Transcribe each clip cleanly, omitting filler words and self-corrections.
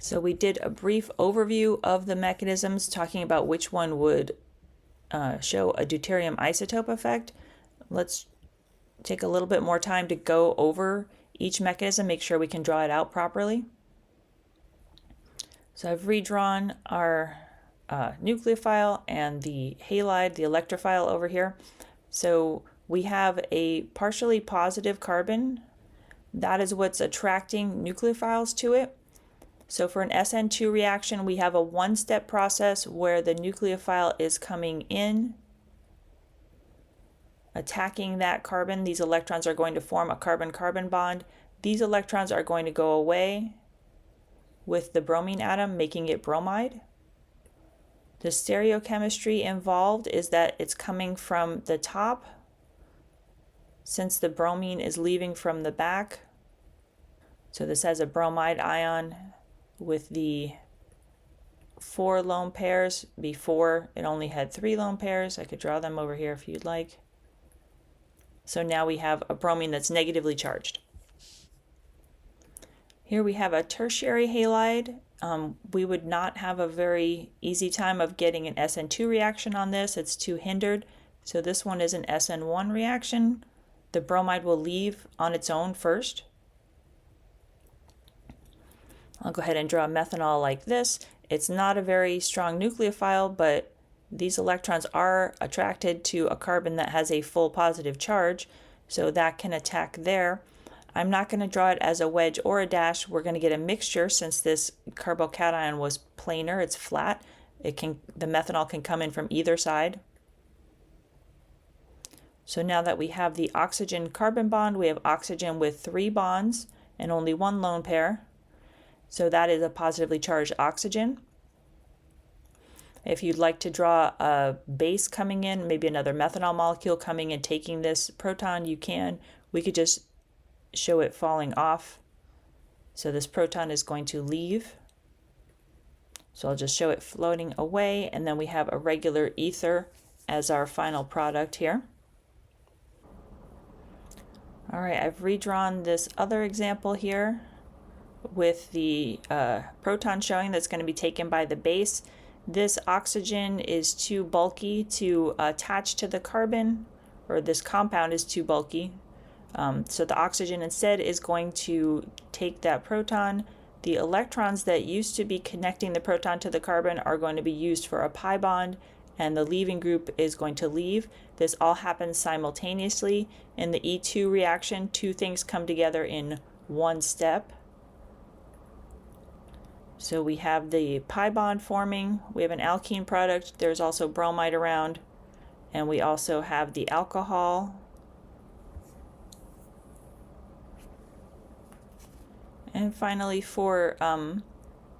So we did a brief overview of the mechanisms, talking about which one would show a deuterium isotope effect. Let's take a little bit more time to go over each mechanism, make sure we can draw it out properly. So I've redrawn our nucleophile and the halide, the electrophile over here. So we have a partially positive carbon. That is what's attracting nucleophiles to it. So for an SN2 reaction, we have a one-step process where the nucleophile is coming in, attacking that carbon. These electrons are going to form a carbon-carbon bond. These electrons are going to go away with the bromine atom, making it bromide. The stereochemistry involved is that it's coming from the top, since the bromine is leaving from the back. So this has a bromide ion with the 4 lone pairs. Before it only had 3 lone pairs. I could draw them over here if you'd like. So now we have a bromine that's negatively charged. Here we have a tertiary halide. We would not have a very easy time of getting an SN2 reaction on this. It's too hindered. So this one is an SN1 reaction. The bromide will leave on its own first. I'll go ahead and draw methanol like this. It's not a very strong nucleophile, but these electrons are attracted to a carbon that has a full positive charge, so that can attack there. I'm not going to draw it as a wedge or a dash. We're going to get a mixture since this carbocation was planar, it's flat. The methanol can come in from either side. So now that we have the oxygen carbon bond, we have oxygen with 3 bonds and only 1 lone pair. So that is a positively charged oxygen. If you'd like to draw a base coming in, maybe another methanol molecule coming and taking this proton, you can. We could just show it falling off. So this proton is going to leave. So I'll just show it floating away, and then we have a regular ether as our final product here. All right, I've redrawn this other example here with the proton showing that's going to be taken by the base. This oxygen is too bulky to attach to the carbon, or this compound is too bulky. So the oxygen instead is going to take that proton. The electrons that used to be connecting the proton to the carbon are going to be used for a pi bond, and the leaving group is going to leave. This all happens simultaneously. In the E2 reaction, 2 things come together in one step. So we have the pi bond forming, we have an alkene product, there's also bromide around, and we also have the alcohol. And finally, for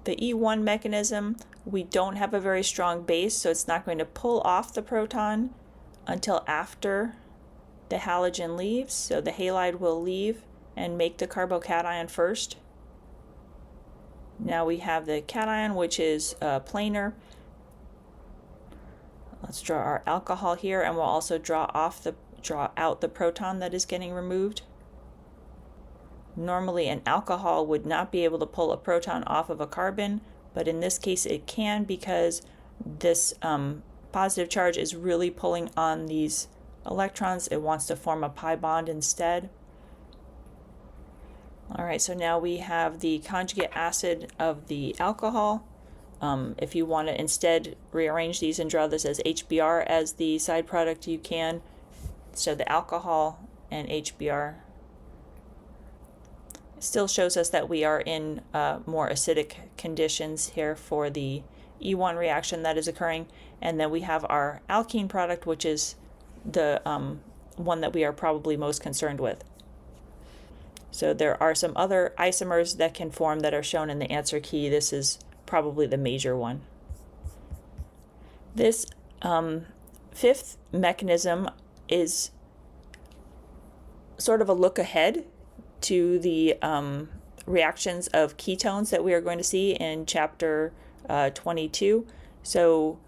the E1 mechanism, we don't have a very strong base, so it's not going to pull off the proton until after the halogen leaves. So the halide will leave and make the carbocation first. Now we have the cation, which is planar. Let's draw our alcohol here, and we'll also draw out the proton that is getting removed. Normally an alcohol would not be able to pull a proton off of a carbon, but in this case it can, because this positive charge is really pulling on these electrons. It wants to form a pi bond instead. All right, so now we have the conjugate acid of the alcohol. If you want to instead rearrange these and draw this as HBr as the side product, you can. So the alcohol and HBr still shows us that we are in more acidic conditions here for the E1 reaction that is occurring. And then we have our alkene product, which is the one that we are probably most concerned with. So there are some other isomers that can form that are shown in the answer key. This is probably the major one. This 5th mechanism is sort of a look ahead to the reactions of ketones that we are going to see in chapter 22. So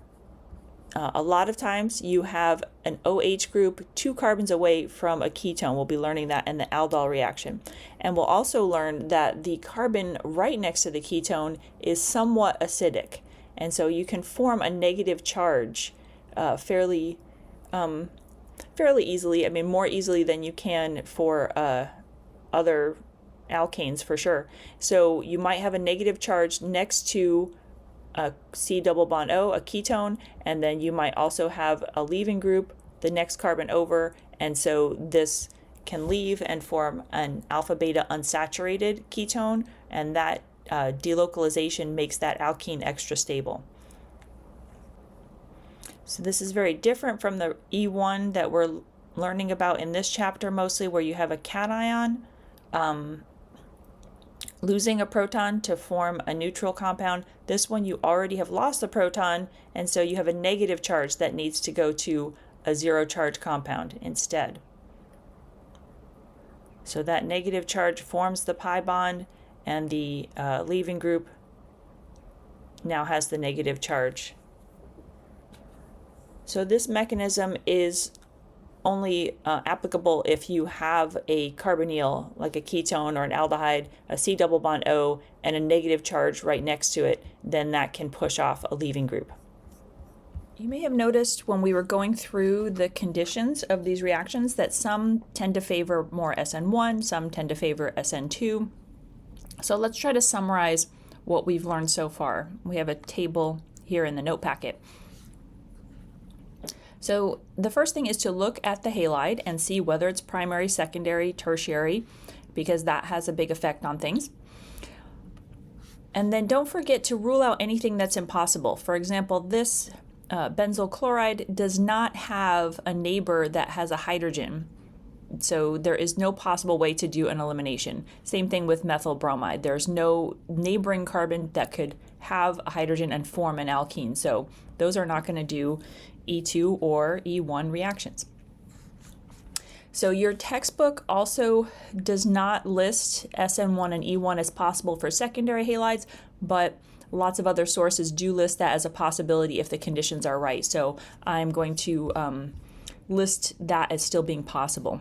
a lot of times you have an OH group 2 carbons away from a ketone. We'll be learning that in the aldol reaction. And we'll also learn that the carbon right next to the ketone is somewhat acidic. And so you can form a negative charge fairly easily. I mean, more easily than you can for other alkanes for sure. So you might have a negative charge next to a C double bond O, a ketone, and then you might also have a leaving group the next carbon over, and so this can leave and form an alpha beta unsaturated ketone, and that delocalization makes that alkene extra stable. So this is very different from the E1 that we're learning about in this chapter mostly, where you have a cation losing a proton to form a neutral compound. This one you already have lost the proton, and so you have a negative charge that needs to go to a 0 charge compound instead. So that negative charge forms the pi bond, and the leaving group now has the negative charge. So this mechanism is only applicable if you have a carbonyl, like a ketone or an aldehyde, a C double bond O, and a negative charge right next to it, then that can push off a leaving group. You may have noticed when we were going through the conditions of these reactions that some tend to favor more SN1, some tend to favor SN2. So let's try to summarize what we've learned so far. We have a table here in the note packet. So the first thing is to look at the halide and see whether it's primary, secondary, tertiary, because that has a big effect on things. And then don't forget to rule out anything that's impossible. For example, this benzyl chloride does not have a neighbor that has a hydrogen. So there is no possible way to do an elimination. Same thing with methyl bromide. There's no neighboring carbon that could have a hydrogen and form an alkene. So those are not going to do E2 or E1 reactions. So your textbook also does not list SN1 and E1 as possible for secondary halides, but lots of other sources do list that as a possibility if the conditions are right. So I'm going to list that as still being possible.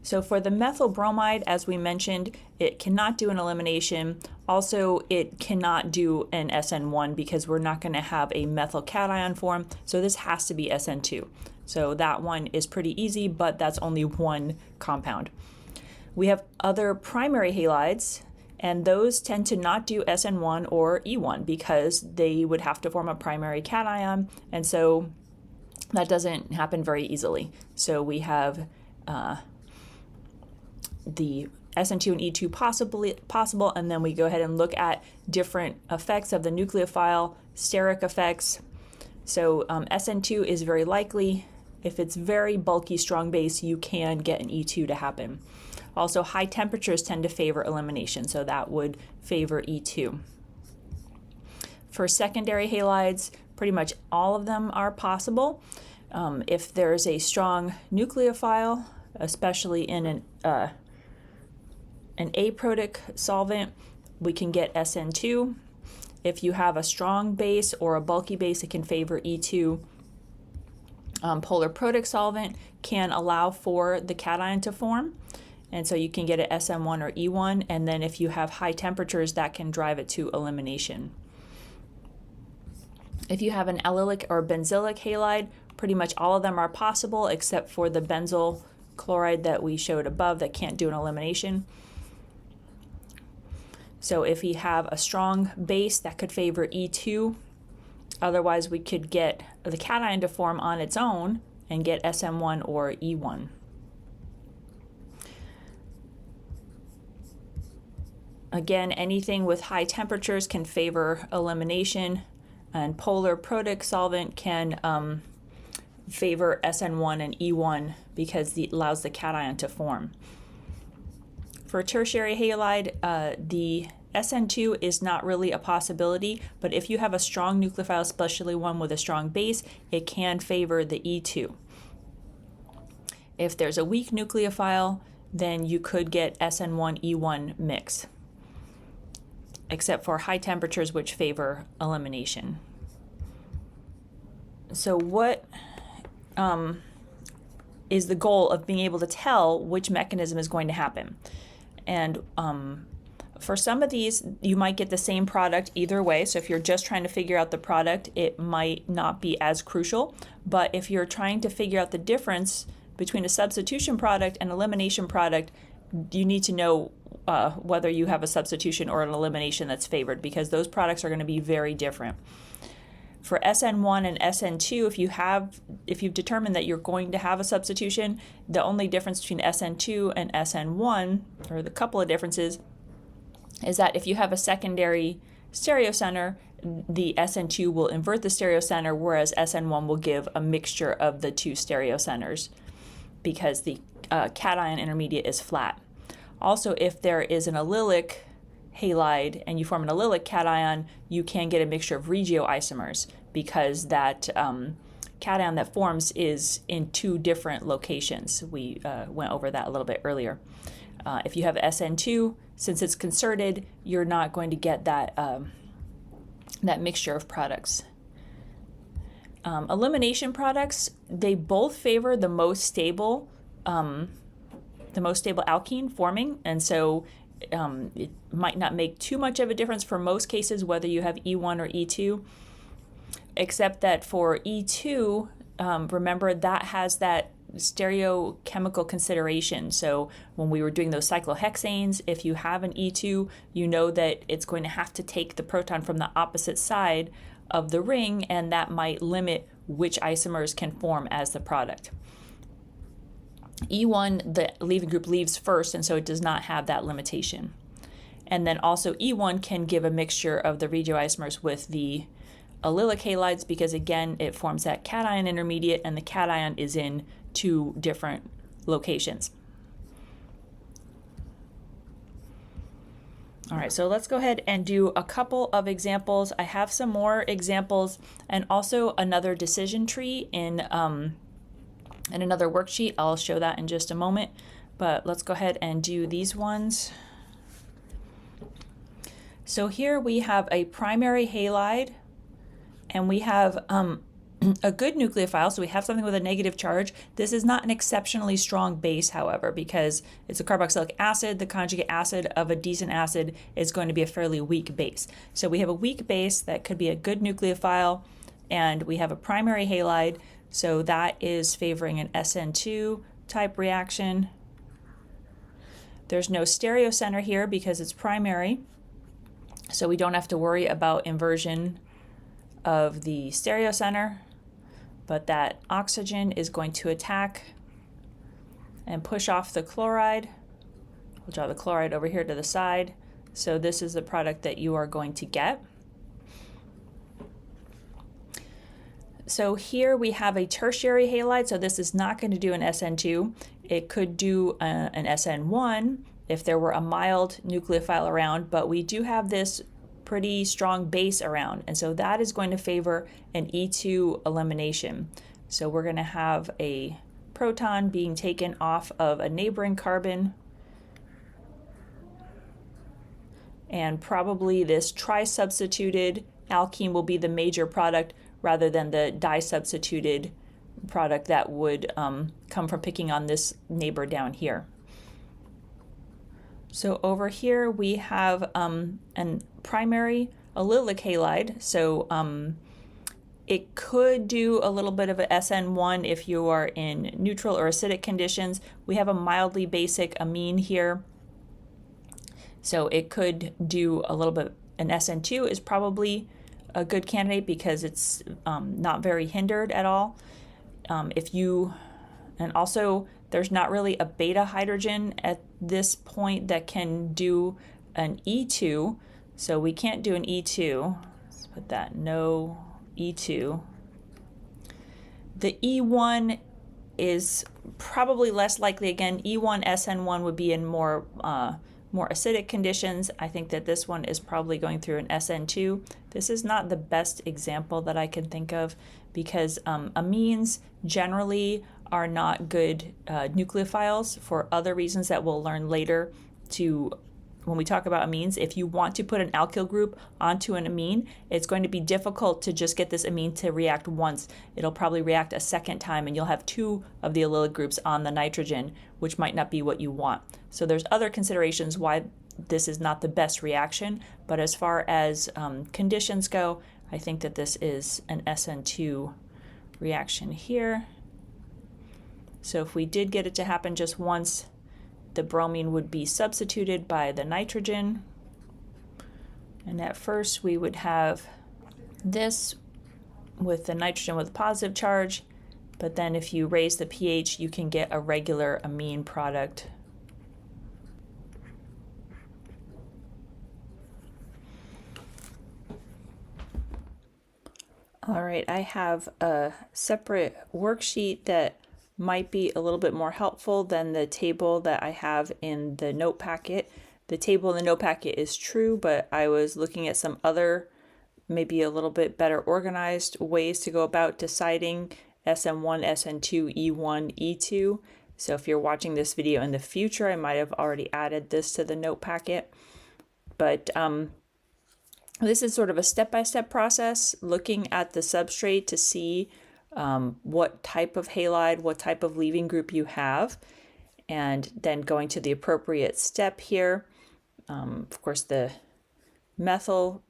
So for the methyl bromide, as we mentioned, it cannot do an elimination. Also, it cannot do an SN1 because we're not going to have a methyl cation form. So this has to be SN2. So that one is pretty easy, but that's only one compound. We have other primary halides, and those tend to not do SN1 or E1 because they would have to form a primary cation, and so that doesn't happen very easily. So we have the SN2 and E2 possible, and then we go ahead and look at different effects of the nucleophile, steric effects. So SN2 is very likely. If it's very bulky, strong base, you can get an E2 to happen. Also, high temperatures tend to favor elimination, so that would favor E2. For secondary halides, pretty much all of them are possible. If there's a strong nucleophile, especially in an aprotic solvent, we can get SN2. If you have a strong base or a bulky base, it can favor E2. Polar protic solvent can allow for the cation to form, and so you can get an SN1 or E1, and then if you have high temperatures, that can drive it to elimination. If you have an allylic or benzylic halide, pretty much all of them are possible except for the benzyl chloride that we showed above that can't do an elimination. So if we have a strong base, that could favor E2. Otherwise, we could get the cation to form on its own and get SM1 or E1. Again, anything with high temperatures can favor elimination, and polar protic solvent can favor SN1 and E1 because it allows the cation to form. For tertiary halide, the SN2 is not really a possibility, but if you have a strong nucleophile, especially one with a strong base, it can favor the E2. If there's a weak nucleophile, then you could get SN1, E1 mix, except for high temperatures, which favor elimination. So what is the goal of being able to tell which mechanism is going to happen? And for some of these, you might get the same product either way. So if you're just trying to figure out the product, it might not be as crucial. But if you're trying to figure out the difference between a substitution product and elimination product, you need to know whether you have a substitution or an elimination that's favored, because those products are going to be very different. For SN1 and SN2, if you've determined that you're going to have a substitution, the only difference between SN2 and SN1, or the couple of differences, is that if you have a secondary stereocenter, the SN2 will invert the stereocenter, whereas SN1 will give a mixture of the two stereocenters because the cation intermediate is flat. Also, if there is an allylic halide and you form an allylic cation, you can get a mixture of regioisomers because that cation that forms is in two different locations. We went over that a little bit earlier. If you have SN2, since it's concerted, you're not going to get that that mixture of products. Elimination products, they both favor the most stable alkene forming, and so it might not make too much of a difference for most cases whether you have E1 or E2, except that for E2, remember that has that stereochemical consideration. So when we were doing those cyclohexanes, if you have an E2, you know that it's going to have to take the proton from the opposite side of the ring, and that might limit which isomers can form as the product. E1, the leaving group leaves first, and so it does not have that limitation. And then also E1 can give a mixture of the regioisomers with the allylic halides because, again, it forms that cation intermediate, and the cation is in two different locations. All right, so let's go ahead and do a couple of examples. I have some more examples and also another decision tree in another worksheet. I'll show that in just a moment, but let's go ahead and do these ones. So here we have a primary halide, and we have a good nucleophile, so we have something with a negative charge. This is not an exceptionally strong base, however, because it's a carboxylic acid. The conjugate acid of a decent acid is going to be a fairly weak base. So we have a weak base that could be a good nucleophile, and we have a primary halide, so that is favoring an SN2 type reaction. There's no stereocenter here because it's primary, so we don't have to worry about inversion of the stereocenter, but that oxygen is going to attack and push off the chloride. We'll draw the chloride over here to the side. So this is the product that you are going to get. So here we have a tertiary halide, so this is not going to do an SN2. It could do an SN1 if there were a mild nucleophile around, but we do have this pretty strong base around, and so that is going to favor an E2 elimination. So we're going to have a proton being taken off of a neighboring carbon, and probably this tri-substituted alkene will be the major product rather than the di-substituted product that would come from picking on this neighbor down here. So over here we have an primary allylic halide. So it could do a little bit of a SN1 if you are in neutral or acidic conditions. We have a mildly basic amine here. So it could do a little bit. An SN2 is probably a good candidate because it's not very hindered at all. And also there's not really a beta hydrogen at this point that can do an E2, so we can't do an E2. Let's put that, no E2. The E1 is probably less likely. Again, E1 SN1 would be in more acidic conditions. I think that this one is probably going through an SN2. This is not the best example that I can think of because amines generally are not good nucleophiles for other reasons that we'll learn later to when we talk about amines, if you want to put an alkyl group onto an amine, it's going to be difficult to just get this amine to react once. It'll probably react a second time, and you'll have two of the allylic groups on the nitrogen, which might not be what you want. So there's other considerations why this is not the best reaction, but as far as conditions go, I think that this is an SN2 reaction here. So if we did get it to happen just once, the bromine would be substituted by the nitrogen. And at first we would have this with the nitrogen with a positive charge, but then if you raise the pH, you can get a regular amine product. All right, I have a separate worksheet that might be a little bit more helpful than the table that I have in the note packet. The table in the note packet is true, but I was looking at some other, maybe a little bit better organized ways to go about deciding SN1, SN2, E1, E2. So if you're watching this video in the future, I might have already added this to the note packet. But this is sort of a step-by-step process, looking at the substrate to see what type of halide, what type of leaving group you have, and then going to the appropriate step here. Of course, the methyl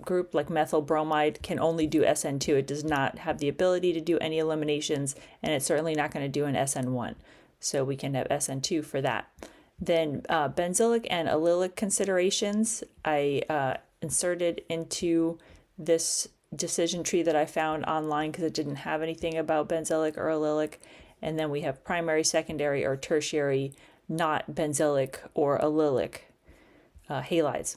group like methyl bromide can only do SN2. It does not have the ability to do any eliminations, and it's certainly not going to do an SN1. So we can have SN2 for that. Then benzylic and allylic considerations I inserted into this decision tree that I found online because it didn't have anything about benzylic or allylic. And then we have primary, secondary, or tertiary not benzylic or allylic halides.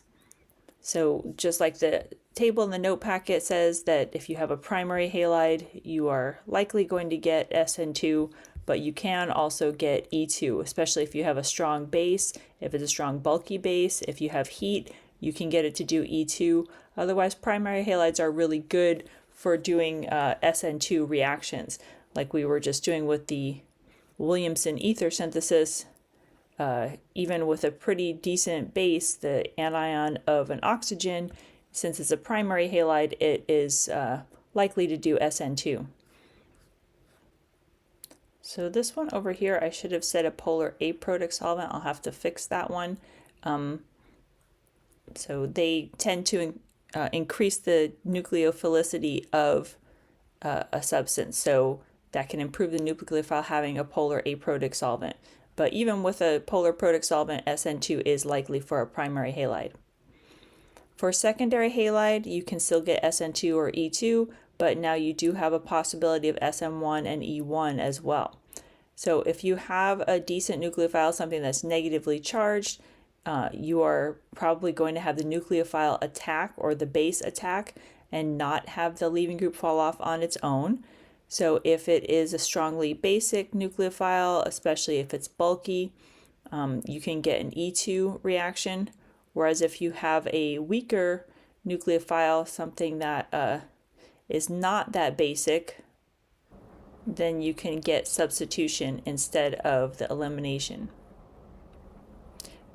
So just like the table in the note packet says that if you have a primary halide, you are likely going to get SN2, but you can also get E2, especially if you have a strong base, if it's a strong bulky base, if you have heat, you can get it to do E2. Otherwise, primary halides are really good for doing SN2 reactions, like we were just doing with the Williamson ether synthesis. Even with a pretty decent base, the anion of an oxygen, since it's a primary halide, it is likely to do SN2. So this one over here, I should have said a polar aprotic solvent. I'll have to fix that one. So they tend to increase the nucleophilicity of a substance, so that can improve the nucleophile having a polar aprotic solvent. But even with a polar protic solvent, SN2 is likely for a primary halide. For secondary halide, you can still get SN2 or E2, but now you do have a possibility of SN1 and E1 as well. So if you have a decent nucleophile, something that's negatively charged, you are probably going to have the nucleophile attack or the base attack and not have the leaving group fall off on its own. So if it is a strongly basic nucleophile, especially if it's bulky, you can get an E2 reaction. Whereas if you have a weaker nucleophile, something that is not that basic, then you can get substitution instead of the elimination.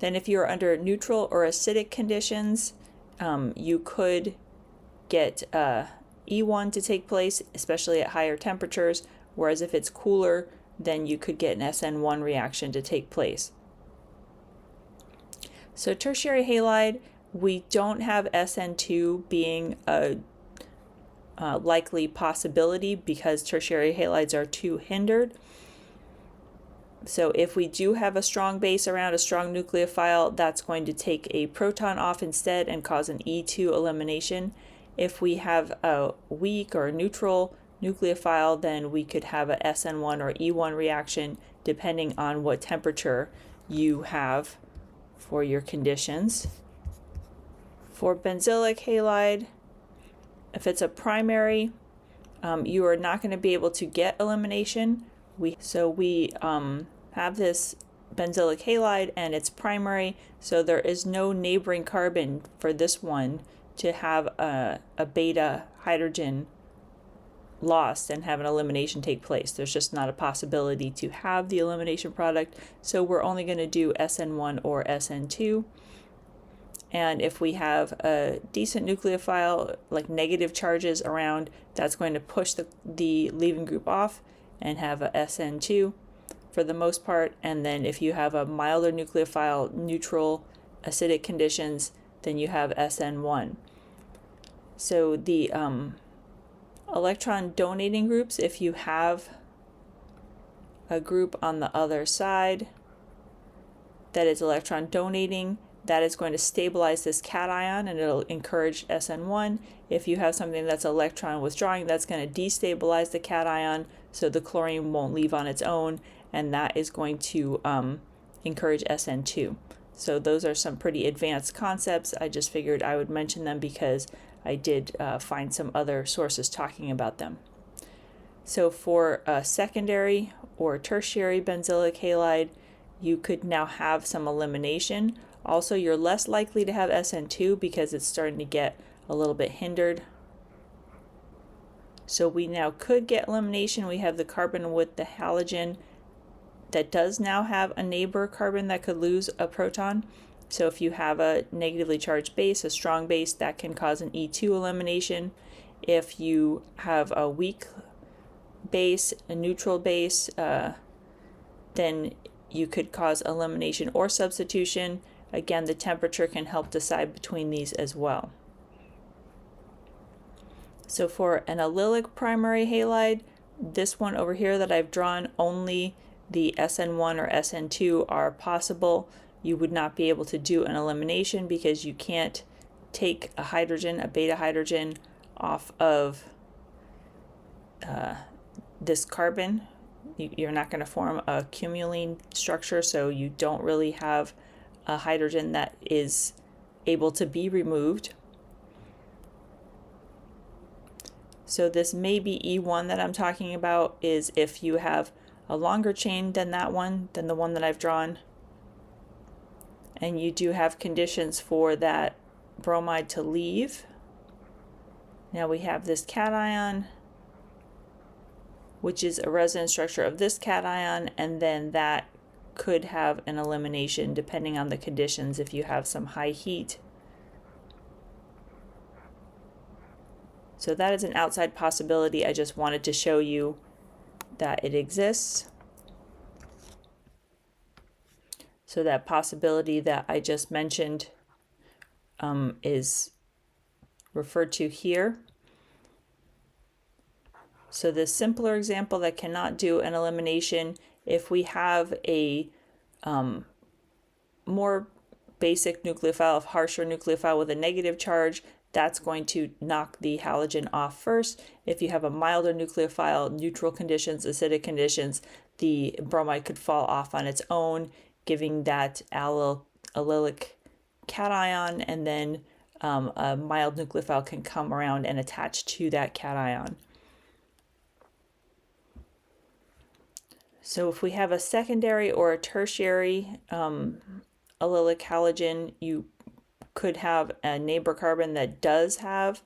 Then if you're under neutral or acidic conditions, you could get E1 to take place, especially at higher temperatures, whereas if it's cooler, then you could get an SN1 reaction to take place. So tertiary halide, we don't have SN2 being a likely possibility because tertiary halides are too hindered. So if we do have a strong base around a strong nucleophile, that's going to take a proton off instead and cause an E2 elimination. If we have a weak or neutral nucleophile, then we could have a SN1 or E1 reaction depending on what temperature you have for your conditions. For benzylic halide, if it's a primary, you are not going to be able to get elimination. We have this benzylic halide and it's primary, so there is no neighboring carbon for this one to have a beta hydrogen lost and have an elimination take place. There's just not a possibility to have the elimination product, so we're only going to do SN1 or SN2. And if we have a decent nucleophile, like negative charges around, that's going to push the leaving group off and have a SN2 for the most part. And then if you have a milder nucleophile, neutral acidic conditions, then you have SN1. So the electron donating groups, if you have a group on the other side that is electron donating, that is going to stabilize this cation and it'll encourage SN1. If you have something that's electron withdrawing, that's going to destabilize the cation, so the chlorine won't leave on its own, and that is going to encourage SN2. So those are some pretty advanced concepts. I just figured I would mention them because I did find some other sources talking about them. So for a secondary or tertiary benzylic halide, you could now have some elimination. Also, you're less likely to have SN2 because it's starting to get a little bit hindered. So we now could get elimination. We have the carbon with the halogen that does now have a neighbor carbon that could lose a proton. So if you have a negatively charged base, a strong base, that can cause an E2 elimination. If you have a weak base, a neutral base, then you could cause elimination or substitution. Again, the temperature can help decide between these as well. So for an allylic primary halide, this one over here that I've drawn, only the SN1 or SN2 are possible. You would not be able to do an elimination because you can't take a hydrogen, a beta hydrogen, off of this carbon. You're not going to form a cumulene structure, so you don't really have a hydrogen that is able to be removed. So this maybe E1 that I'm talking about is if you have a longer chain than that one, than the one that I've drawn, and you do have conditions for that bromide to leave. Now we have this cation, which is a resonance structure of this cation, and then that could have an elimination depending on the conditions if you have some high heat. So that is an outside possibility. I just wanted to show you that it exists. So that possibility that I just mentioned is referred to here. So the simpler example that cannot do an elimination, if we have a more basic nucleophile, a harsher nucleophile with a negative charge, that's going to knock the halogen off first. If you have a milder nucleophile, neutral conditions, acidic conditions, the bromide could fall off on its own, giving that allylic cation, and then a mild nucleophile can come around and attach to that cation. So if we have a secondary or a tertiary allylic halogen, you could have a neighbor carbon that does have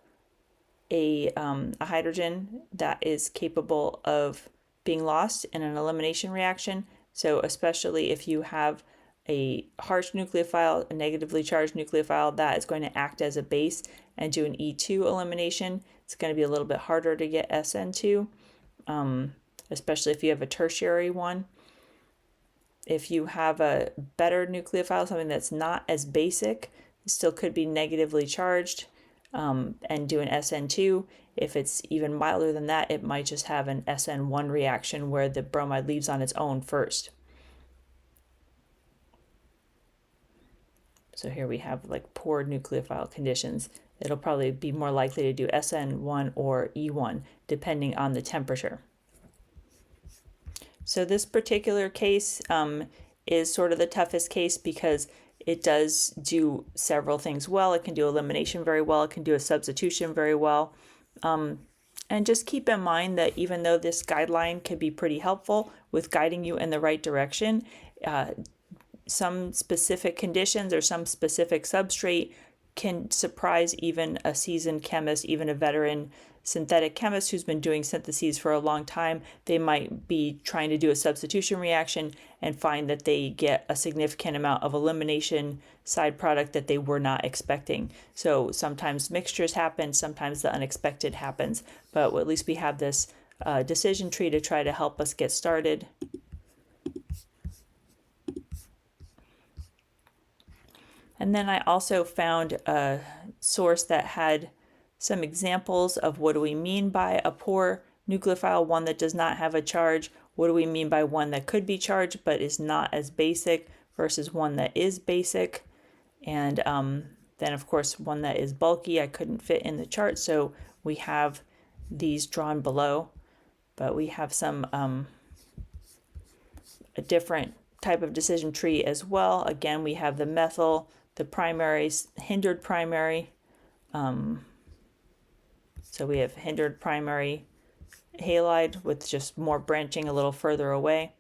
a hydrogen that is capable of being lost in an elimination reaction. So especially if you have a harsh nucleophile, a negatively charged nucleophile, that is going to act as a base and do an E2 elimination. It's going to be a little bit harder to get SN2. Especially if you have a tertiary one. If you have a better nucleophile, something that's not as basic, it still could be negatively charged and do an SN2. If it's even milder than that, it might just have an SN1 reaction where the bromide leaves on its own first. So here we have like poor nucleophile conditions. It'll probably be more likely to do SN1 or E1 depending on the temperature. So this particular case is sort of the toughest case because it does do several things well. It can do elimination very well. It can do a substitution very well. And just keep in mind that even though this guideline can be pretty helpful with guiding you in the right direction, some specific conditions or some specific substrate can surprise even a seasoned chemist, even a veteran synthetic chemist who's been doing syntheses for a long time. They might be trying to do a substitution reaction and find that they get a significant amount of elimination side product that they were not expecting. So sometimes mixtures happen, sometimes the unexpected happens, but at least we have this decision tree to try to help us get started. And then I also found a source that had some examples of what do we mean by a poor nucleophile, one that does not have a charge. What do we mean by one that could be charged but is not as basic versus one that is basic. And then of course one that is bulky I couldn't fit in the chart, so we have these drawn below. But we have some a different type of decision tree as well. Again, we have the methyl, the primaries, hindered primary. So we have hindered primary halide with just more branching a little further away.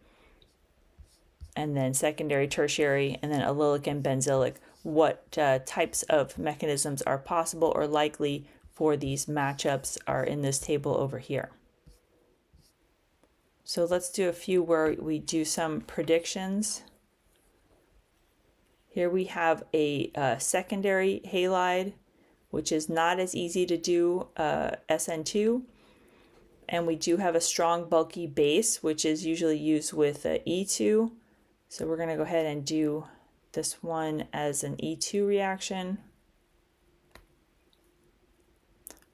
And then secondary, tertiary, and then allylic and benzylic. What types of mechanisms are possible or likely for these matchups are in this table over here. So let's do a few where we do some predictions. Here we have a secondary halide, which is not as easy to do SN2. And we do have a strong bulky base, which is usually used with E2. So we're going to go ahead and do this one as an E2 reaction.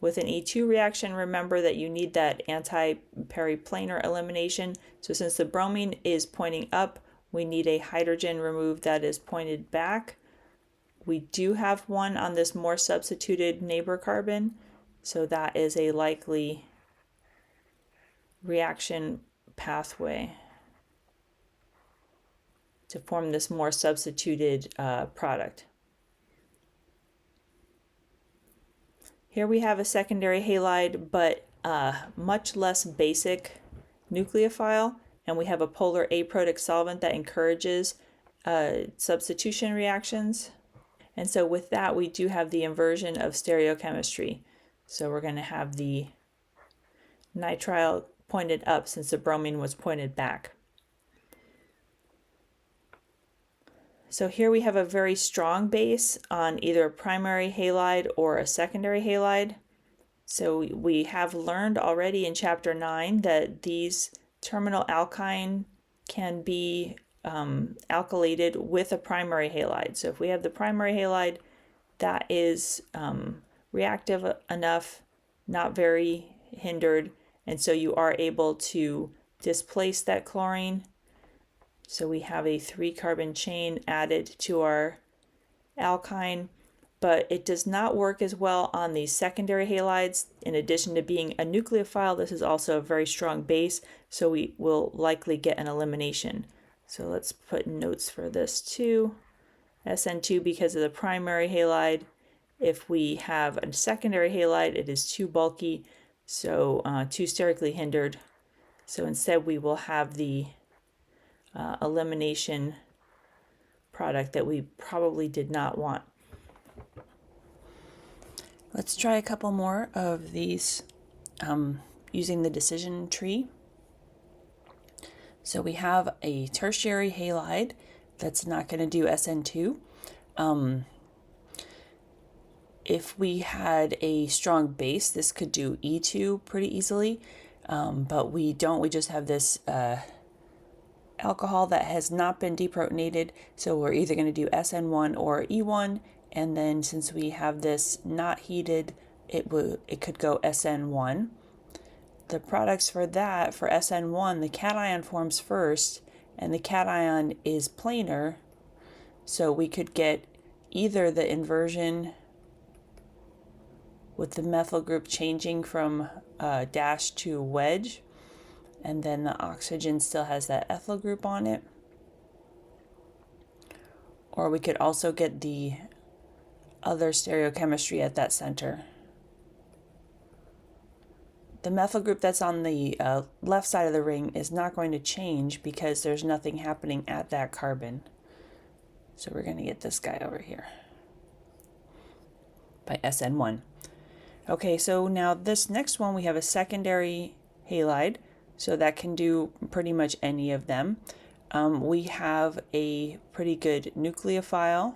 With an E2 reaction, remember that you need that anti-periplanar elimination. So since the bromine is pointing up, we need a hydrogen removed that is pointed back. We do have one on this more substituted neighbor carbon, so that is a likely reaction pathway to form this more substituted product. Here we have a secondary halide, but much less basic nucleophile, and we have a polar aprotic solvent that encourages substitution reactions. And so with that, we do have the inversion of stereochemistry. So we're going to have the nitrile pointed up since the bromine was pointed back. So here we have a very strong base on either a primary halide or a secondary halide. So we have learned already in chapter 9 that these terminal alkyne can be alkylated with a primary halide. So if we have the primary halide that is reactive enough, not very hindered, and so you are able to displace that chlorine. So we have a 3-carbon chain added to our alkyne, but it does not work as well on these secondary halides. In addition to being a nucleophile, this is also a very strong base, so we will likely get an elimination. So let's put notes for this too. SN2 because of the primary halide. If we have a secondary halide, it is too bulky, so too sterically hindered. So instead we will have the elimination product that we probably did not want. Let's try a couple more of these using the decision tree. So we have a tertiary halide that's not going to do SN2. If we had a strong base, this could do E2 pretty easily, but we don't. We just have this alcohol that has not been deprotonated, so we're either going to do SN1 or E1, and then since we have this not heated, it could go SN1. The products for that, for SN1, the cation forms first, and the cation is planar, so we could get either the inversion with the methyl group changing from dash to wedge, and then the oxygen still has that ethyl group on it. Or we could also get the other stereochemistry at that center. The methyl group that's on the left side of the ring is not going to change because there's nothing happening at that carbon. So we're going to get this guy over here. by SN1. Okay, so now this next one, we have a secondary halide, so that can do pretty much any of them. We have a pretty good nucleophile,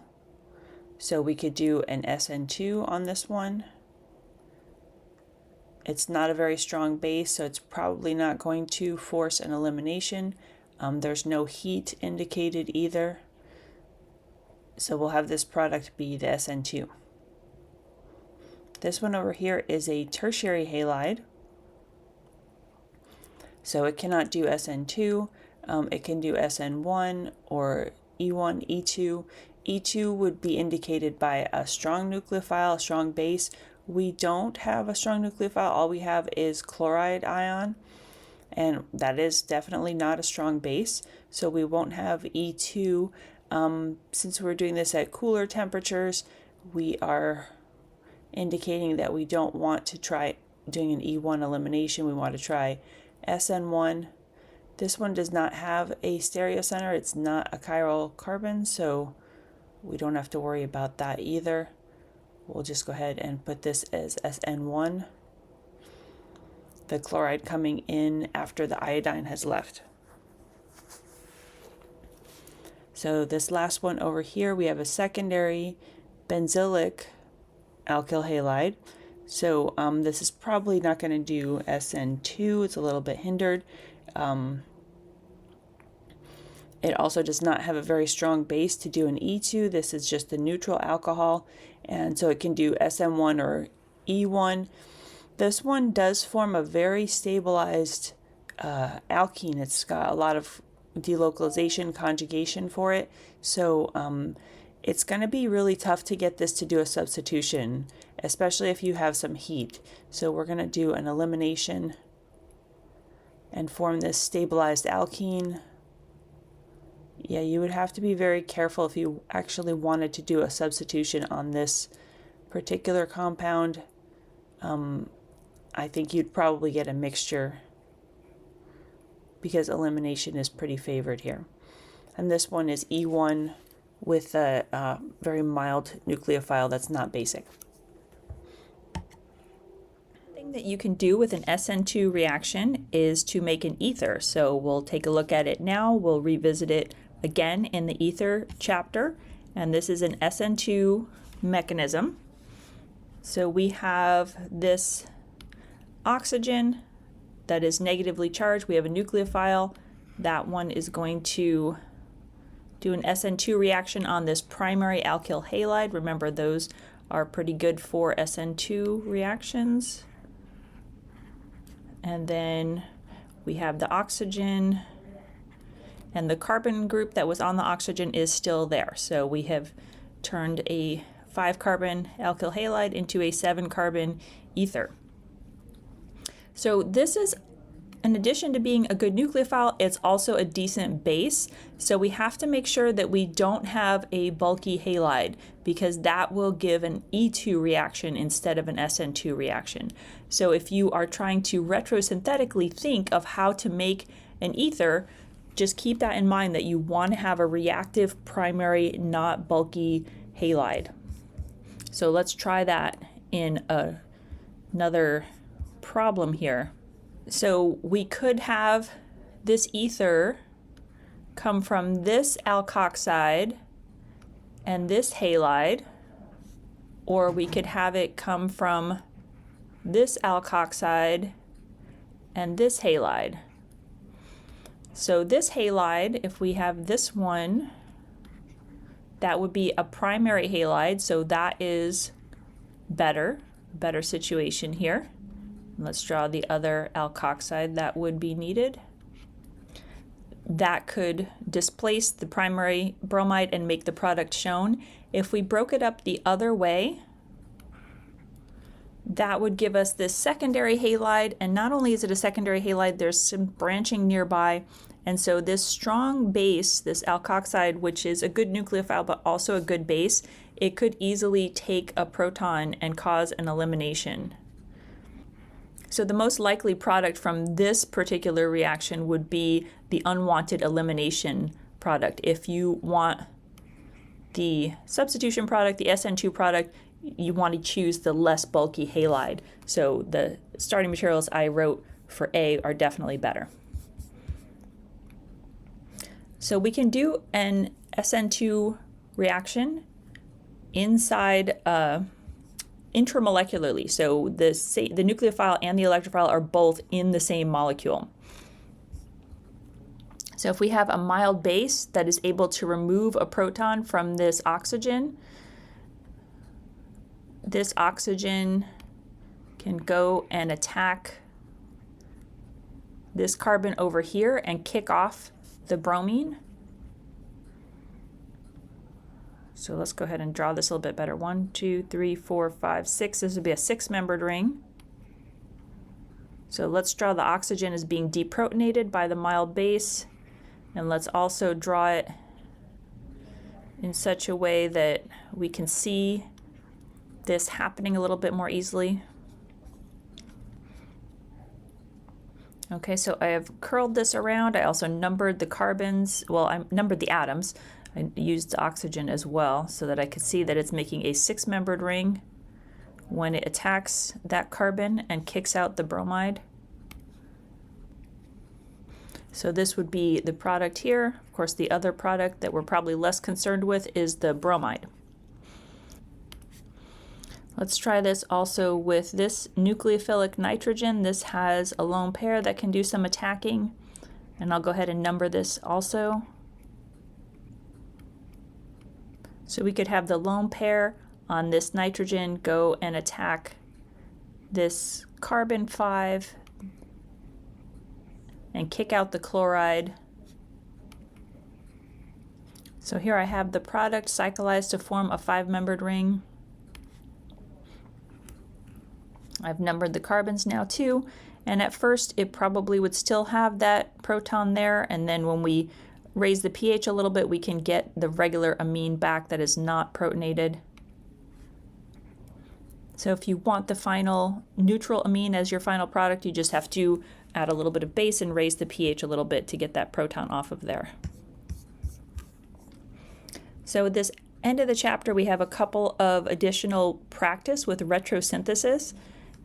so we could do an SN2 on this one. It's not a very strong base, so it's probably not going to force an elimination. There's no heat indicated either, so we'll have this product be the SN2. This one over here is a tertiary halide, so it cannot do SN2. It can do SN1 or E1, E2. E2 would be indicated by a strong nucleophile, a strong base. We don't have a strong nucleophile. All we have is chloride ion, and that is definitely not a strong base, so we won't have E2. Since we're doing this at cooler temperatures, we are indicating that we don't want to try doing an E1 elimination. We want to try SN1. This one does not have a stereocenter. It's not a chiral carbon, so we don't have to worry about that either. We'll just go ahead and put this as SN1, the chloride coming in after the iodine has left. So this last one over here, we have a secondary benzylic alkyl halide. So this is probably not going to do SN2. It's a little bit hindered. It also does not have a very strong base to do an E2. This is just a neutral alcohol, and so it can do SM1 or E1. This one does form a very stabilized alkene. It's got a lot of delocalization, conjugation for it, so it's going to be really tough to get this to do a substitution, especially if you have some heat. So we're going to do an elimination and form this stabilized alkene. Yeah, you would have to be very careful if you actually wanted to do a substitution on this particular compound. I think you'd probably get a mixture because elimination is pretty favored here. And this one is E1 with a very mild nucleophile that's not basic. That you can do with an SN2 reaction is to make an ether. So we'll take a look at it now. We'll revisit it again in the ether chapter, and this is an SN2 mechanism. So we have this oxygen that is negatively charged. We have a nucleophile. That one is going to do an SN2 reaction on this primary alkyl halide. Remember, those are pretty good for SN2 reactions. And then we have the oxygen, and the carbon group that was on the oxygen is still there. So we have turned a 5-carbon alkyl halide into a 7-carbon ether. So this is, in addition to being a good nucleophile, it's also a decent base. So we have to make sure that we don't have a bulky halide, because that will give an E2 reaction instead of an SN2 reaction. So if you are trying to retrosynthetically think of how to make an ether, just keep that in mind, that you want to have a reactive primary, not bulky halide. So let's try that in another problem here. So we could have this ether come from this alkoxide and this halide, or we could have it come from this alkoxide and this halide. So this halide, if we have this one, that would be a primary halide, so that is better situation here. Let's draw the other alkoxide that would be needed. That could displace the primary bromide and make the product shown. If we broke it up the other way, that would give us this secondary halide, and not only is it a secondary halide, there's some branching nearby, and so this strong base, this alkoxide, which is a good nucleophile but also a good base, it could easily take a proton and cause an elimination. So the most likely product from this particular reaction would be the unwanted elimination product. If you want the substitution product, the SN2 product, you want to choose the less bulky halide. So the starting materials I wrote for A are definitely better. So we can do an SN2 reaction inside intramolecularly. So the nucleophile and the electrophile are both in the same molecule. So if we have a mild base that is able to remove a proton from this oxygen can go and attack this carbon over here and kick off the bromine. So let's go ahead and draw this a little bit better. 1, 2, 3, 4, 5, 6. This would be a 6-membered ring. So let's draw the oxygen as being deprotonated by the mild base. And let's also draw it in such a way that we can see this happening a little bit more easily. Okay, so I have curled this around. I also numbered the carbons. Well, I numbered the atoms. I used oxygen as well so that I could see that it's making a 6-membered ring when it attacks that carbon and kicks out the bromide. So this would be the product here. Of course, the other product that we're probably less concerned with is the bromide. Let's try this also with this nucleophilic nitrogen. This has a lone pair that can do some attacking, and I'll go ahead and number this also. So we could have the lone pair on this nitrogen go and attack this carbon 5 and kick out the chloride. So here I have the product cyclized to form a 5-membered ring. I've numbered the carbons now too, and at first it probably would still have that proton there, and then when we raise the pH a little bit, we can get the regular amine back that is not protonated. So if you want the final neutral amine as your final product, you just have to add a little bit of base and raise the pH a little bit to get that proton off of there. So at this end of the chapter, we have a couple of additional practice with retrosynthesis.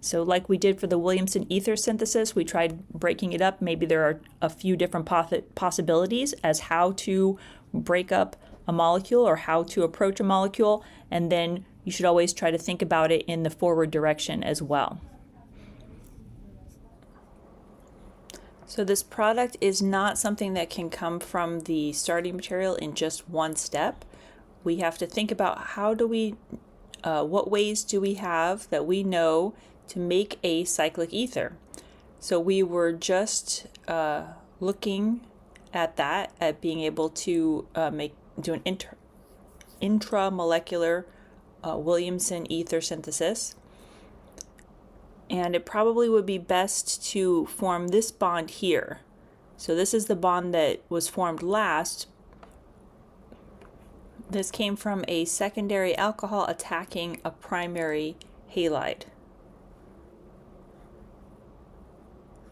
So like we did for the Williamson ether synthesis, we tried breaking it up. Maybe there are a few different possibilities as how to break up a molecule or how to approach a molecule, and then you should always try to think about it in the forward direction as well. So this product is not something that can come from the starting material in just one step. We have to think about how do we, what ways do we have that we know to make a cyclic ether. So we were just looking at that, at being able to do an intramolecular Williamson ether synthesis. And it probably would be best to form this bond here. So this is the bond that was formed last. This came from a secondary alcohol attacking a primary halide.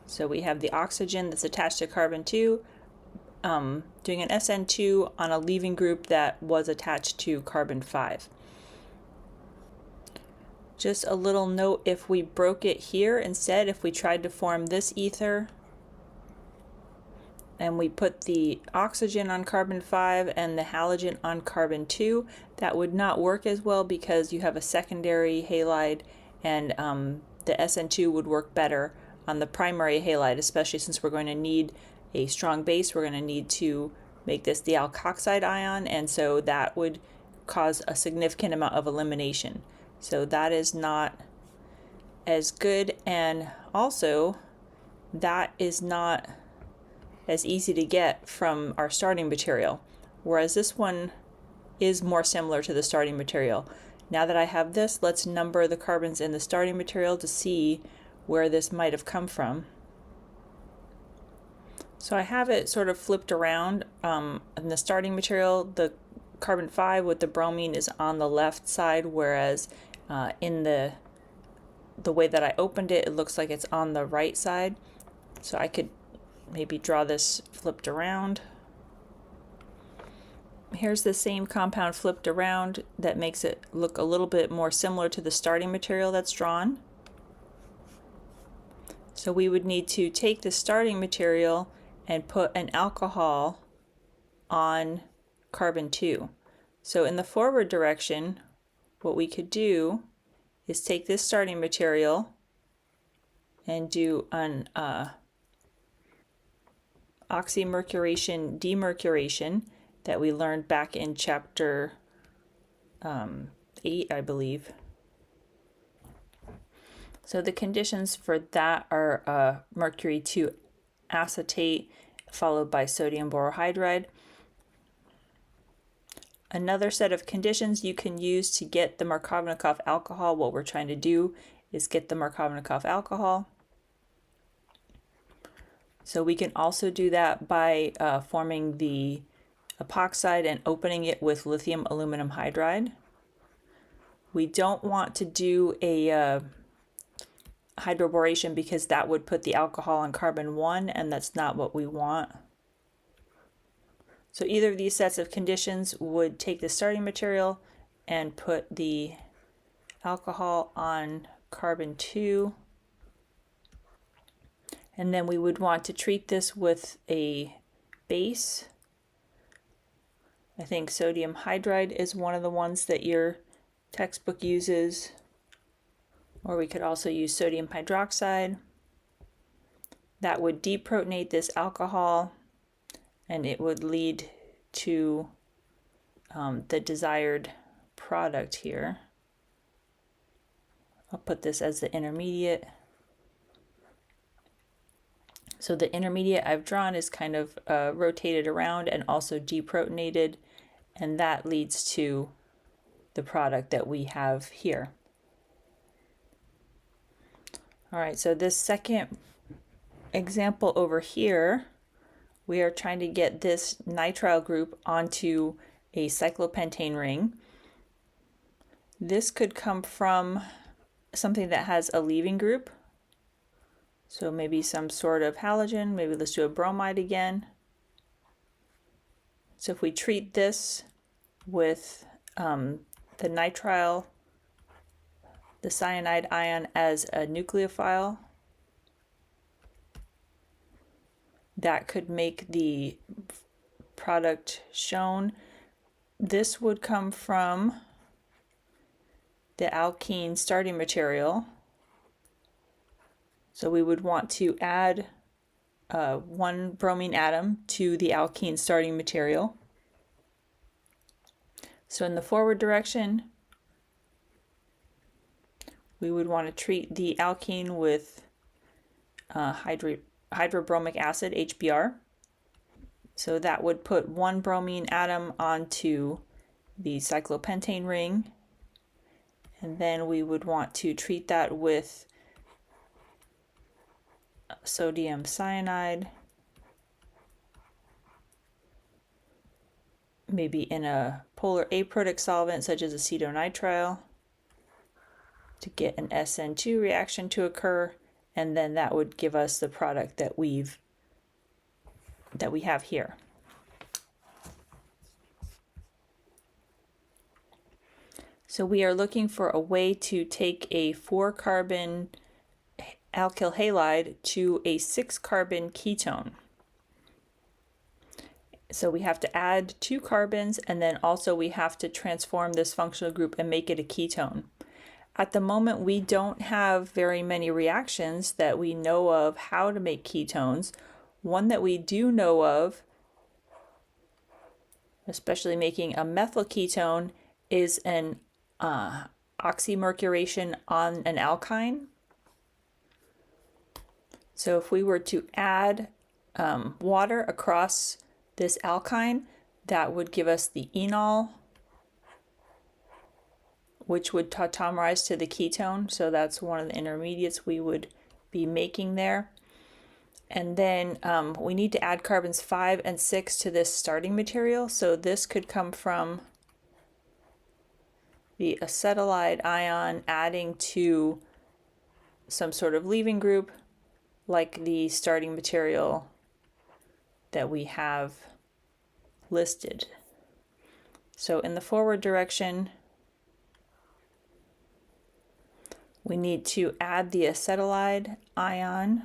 So we have the oxygen that's attached to carbon 2, doing an SN2 on a leaving group that was attached to carbon 5. Just a little note, if we broke it here instead, if we tried to form this ether and we put the oxygen on carbon 5 and the halogen on carbon 2, that would not work as well because you have a secondary halide, and the SN2 would work better on the primary halide, especially since we're going to need a strong base. We're going to need to make this the alkoxide ion, and so that would cause a significant amount of elimination. So that is not as good, and also that is not as easy to get from our starting material, whereas this one is more similar to the starting material. Now that I have this, let's number the carbons in the starting material to see where this might have come from. So I have it sort of flipped around. In the starting material, the carbon 5 with the bromine is on the left side, whereas in the way that I opened it, it looks like it's on the right side. So I could maybe draw this flipped around. Here's the same compound flipped around that makes it look a little bit more similar to the starting material that's drawn. So we would need to take the starting material and put an alcohol on carbon 2. So in the forward direction, what we could do is take this starting material and do an oxymercuration demercuration that we learned back in chapter 8, I believe. So the conditions for that are mercury 2 acetate followed by sodium borohydride. Another set of conditions you can use to get the Markovnikov alcohol, what we're trying to do is get the Markovnikov alcohol. So we can also do that by forming the epoxide and opening it with lithium aluminum hydride. We don't want to do a hydroboration because that would put the alcohol on carbon 1, and that's not what we want. So either of these sets of conditions would take the starting material and put the alcohol on carbon 2. And then we would want to treat this with a base. I think sodium hydride is one of the ones that your textbook uses. Or we could also use sodium hydroxide. That would deprotonate this alcohol, and it would lead to the desired product here. I'll put this as the intermediate. So the intermediate I've drawn is kind of rotated around and also deprotonated, and that leads to the product that we have here. All right, so this second example over here, we are trying to get this nitrile group onto a cyclopentane ring. This could come from something that has a leaving group. So maybe some sort of halogen, maybe let's do a bromide again. So if we treat this with the nitrile, the cyanide ion as a nucleophile, that could make the product shown. This would come from the alkene starting material. So we would want to add one bromine atom to the alkene starting material. So in the forward direction, we would want to treat the alkene with hydrobromic acid, HBr. So that would put one bromine atom onto the cyclopentane ring. And then we would want to treat that with sodium cyanide, maybe in a polar aprotic solvent such as acetonitrile, to get an SN2 reaction to occur, and then that would give us the product that we have here. So we are looking for a way to take a 4-carbon alkyl halide to a 6-carbon ketone. So we have to add 2 carbons, and then also we have to transform this functional group and make it a ketone. At the moment, we don't have very many reactions that we know of how to make ketones. One that we do know of, especially making a methyl ketone, is an oxymercuration on an alkyne. So if we were to add water across this alkyne, that would give us the enol, which would tautomerize to the ketone. So that's one of the intermediates we would be making there. And then we need to add carbons 5 and 6 to this starting material. So this could come from the acetylide ion adding to some sort of leaving group, like the starting material that we have listed. So in the forward direction, we need to add the acetylide ion.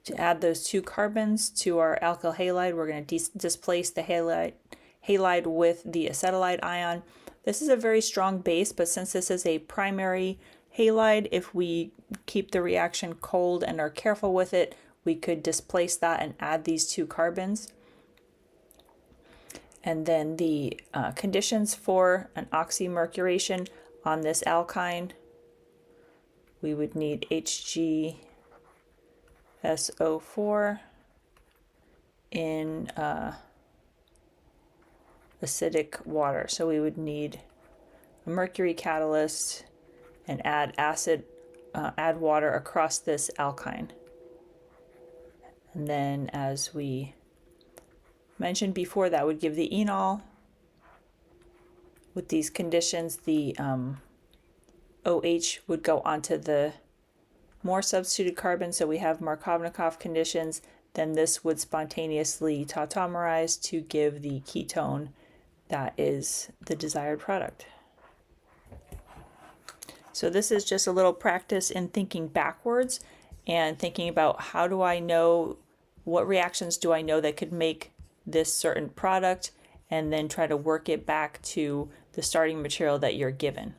To add those 2 carbons to our alkyl halide, we're going to displace the halide with the acetylide ion. This is a very strong base, but since this is a primary halide, if we keep the reaction cold and are careful with it, we could displace that and add these 2 carbons. And then the conditions for an oxymercuration on this alkyne, we would need HgSO4 in acidic water. So we would need a mercury catalyst and add water across this alkyne. And then, as we mentioned before, that would give the enol. With these conditions, the OH would go onto the more substituted carbon, so we have Markovnikov conditions. Then this would spontaneously tautomerize to give the ketone that is the desired product. So this is just a little practice in thinking backwards and thinking about how do I know, what reactions do I know that could make this certain product, and then try to work it back to the starting material that you're given.